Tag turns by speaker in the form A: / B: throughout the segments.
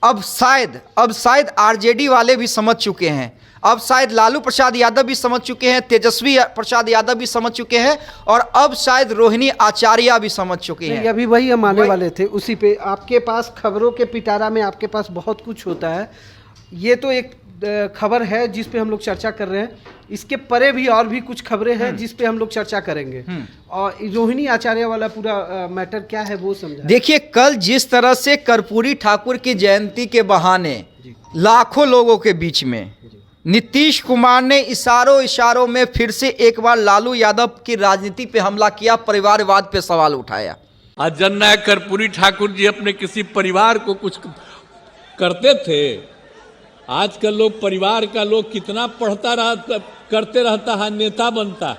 A: अब शायद आरजेडी वाले भी समझ चुके हैं, अब शायद लालू प्रसाद यादव भी समझ चुके हैं, तेजस्वी प्रसाद यादव भी समझ चुके हैं, और अब शायद रोहिणी आचार्य भी समझ चुके हैं।
B: अभी वही हम आने वाले थे, उसी पे आपके पास खबरों के पिटारा में आपके पास बहुत कुछ होता है। ये तो एक खबर है जिस पे हम लोग चर्चा कर रहे हैं, इसके परे भी और भी कुछ खबरें हैं जिस पे हम लोग चर्चा करेंगे। और रोहिणी आचार्य वाला पूरा मैटर क्या है वो समझा।
A: देखिए, कल जिस तरह से कर्पूरी ठाकुर की जयंती के बहाने लाखों लोगों के बीच में नीतीश कुमार ने इशारों में फिर से एक बार लालू यादव की राजनीति पे हमला किया, परिवारवाद पे सवाल उठाया।
C: आज जननायक कर्पूरी ठाकुर जी अपने किसी परिवार को कुछ करते थे। आजकल लोग परिवार का लोग कितना करते रहता है, नेता बनता है।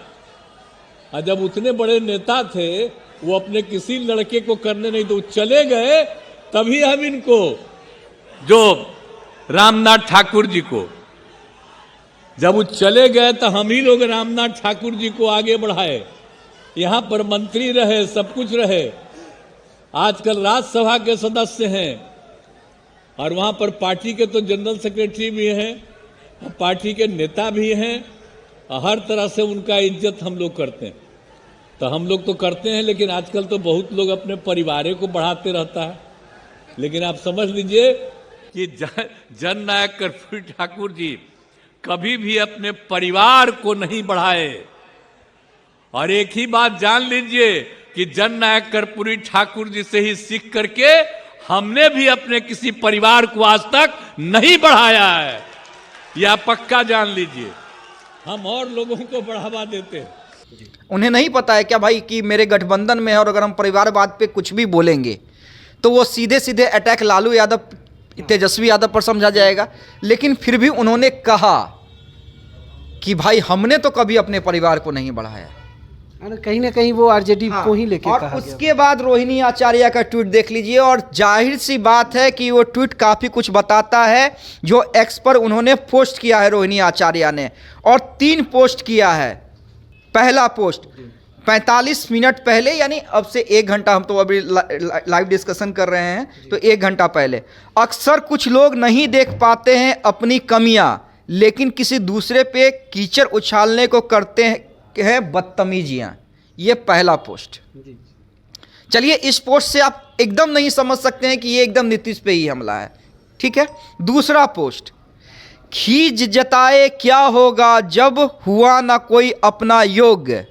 C: और जब उतने बड़े नेता थे वो अपने किसी लड़के को करने नहीं तो चले गए, तभी हम इनको जो रामनाथ ठाकुर जी को जब वो चले गए तो हम ही लोग रामनाथ ठाकुर जी को आगे बढ़ाए, यहाँ पर मंत्री रहे, सब कुछ रहे। आजकल राज्यसभा के सदस्य हैं और वहाँ पर पार्टी के तो जनरल सेक्रेटरी भी हैं, पार्टी के नेता भी हैं, और हर तरह से उनका इज्जत हम लोग करते हैं। तो हम लोग तो करते हैं, लेकिन आजकल तो बहुत लोग अपने परिवार को बढ़ाते रहता है। लेकिन आप समझ लीजिए कि जननायक कर्पूरी ठाकुर जी कभी भी अपने परिवार को नहीं बढ़ाए। और एक ही बात जान लीजिए कि जननायक कर्पूरी ठाकुर जी से ही सीख करके हमने भी अपने किसी परिवार को आज तक नहीं बढ़ाया है, यह पक्का जान लीजिए। हम और लोगों को बढ़ावा देते हैं।
A: उन्हें नहीं पता है क्या भाई कि मेरे गठबंधन में है, और अगर हम परिवारवाद पे कुछ भी बोलेंगे तो वो सीधे सीधे अटैक लालू यादव, तेजस्वी यादव पर समझा जाएगा। लेकिन फिर भी उन्होंने कहा कि भाई हमने तो कभी अपने परिवार को नहीं बढ़ाया।
B: कहीं ना कहीं वो आरजेडी को ही लेके
A: और
B: कहा
A: उसके बाद रोहिणी आचार्य का ट्वीट देख लीजिए, और जाहिर सी बात है कि वो ट्वीट काफ़ी कुछ बताता है जो एक्स पर उन्होंने पोस्ट किया है रोहिणी आचार्य ने, और 3 पोस्ट किया है। पहला पोस्ट 45 मिनट पहले, यानी अब से 1 घंटा, हम तो अभी लाइव डिस्कशन कर रहे हैं तो 1 घंटा पहले। अक्सर कुछ लोग नहीं देख पाते हैं अपनी कमियां, लेकिन किसी दूसरे पे कीचड़ उछालने को करते हैं बदतमीजियां। ये पहला पोस्ट। चलिए, इस पोस्ट से आप एकदम नहीं समझ सकते हैं कि ये एकदम नीतीश पे ही हमला है, ठीक है। दूसरा पोस्ट, खींच जताए क्या होगा जब हुआ ना कोई अपना योग्य,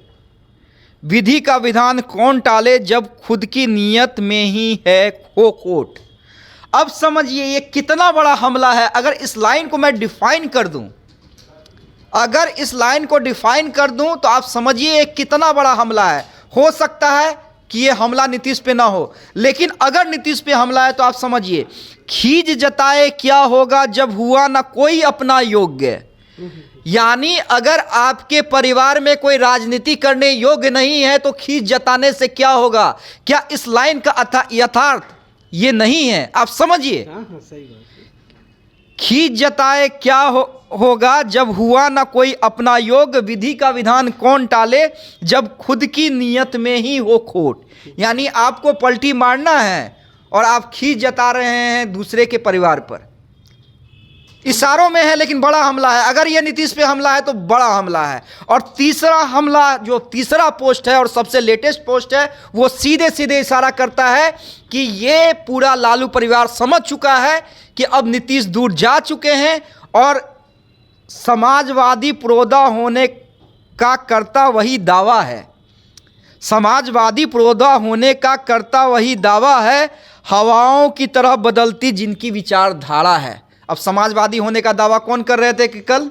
A: विधि का विधान कौन टाले जब खुद की नीयत में ही है खोट। अब समझिए ये कितना बड़ा हमला है। अगर इस लाइन को मैं डिफाइन कर दूं, तो आप समझिए ये कितना बड़ा हमला है। हो सकता है कि ये हमला नीतीश पे ना हो, लेकिन अगर नीतीश पे हमला है तो आप समझिए, खींच जताए क्या होगा जब हुआ ना कोई अपना योग्य। यानी अगर आपके परिवार में कोई राजनीति करने योग्य नहीं है तो खींच जताने से क्या होगा। क्या इस लाइन का यथार्थ ये नहीं है? आप समझिए,
B: सही बात।
A: खींच जताए क्या होगा जब हुआ ना कोई अपना योग्य, विधि का विधान कौन टाले जब खुद की नीयत में ही हो खोट। यानी आपको पलटी मारना है और आप खींच जता रहे हैं दूसरे के परिवार पर। इशारों में है लेकिन बड़ा हमला है। अगर ये नीतीश पे हमला है तो बड़ा हमला है। और तीसरा हमला, जो तीसरा पोस्ट है और सबसे लेटेस्ट पोस्ट है, वो सीधे सीधे इशारा करता है कि ये पूरा लालू परिवार समझ चुका है कि अब नीतीश दूर जा चुके हैं और समाजवादी प्रोदा होने का करता वही दावा है। समाजवादी प्रोदा होने का करता वही दावा है, हवाओं की तरह बदलती जिनकी विचारधारा है। अब समाजवादी होने का दावा कौन कर रहे थे कि कल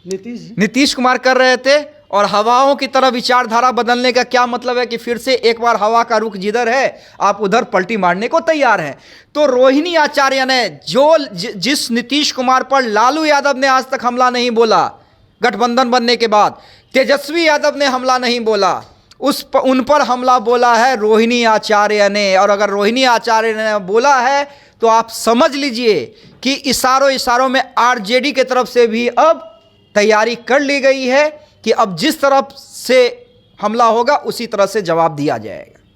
A: नीतीश कुमार कर रहे थे, और हवाओं की तरह विचारधारा बदलने का क्या मतलब है कि फिर से एक बार हवा का रुख जिधर है आप उधर पलटी मारने को तैयार हैं। तो रोहिणी आचार्य ने जिस नीतीश कुमार पर लालू यादव ने आज तक हमला नहीं बोला, गठबंधन बनने के बाद तेजस्वी यादव ने हमला नहीं बोला, उन पर हमला बोला है रोहिणी आचार्य ने। और अगर रोहिणी आचार्य ने बोला है तो आप समझ लीजिए कि इशारों में आरजेडी के तरफ से भी अब तैयारी कर ली गई है कि अब जिस तरफ से हमला होगा उसी तरह से जवाब दिया जाएगा।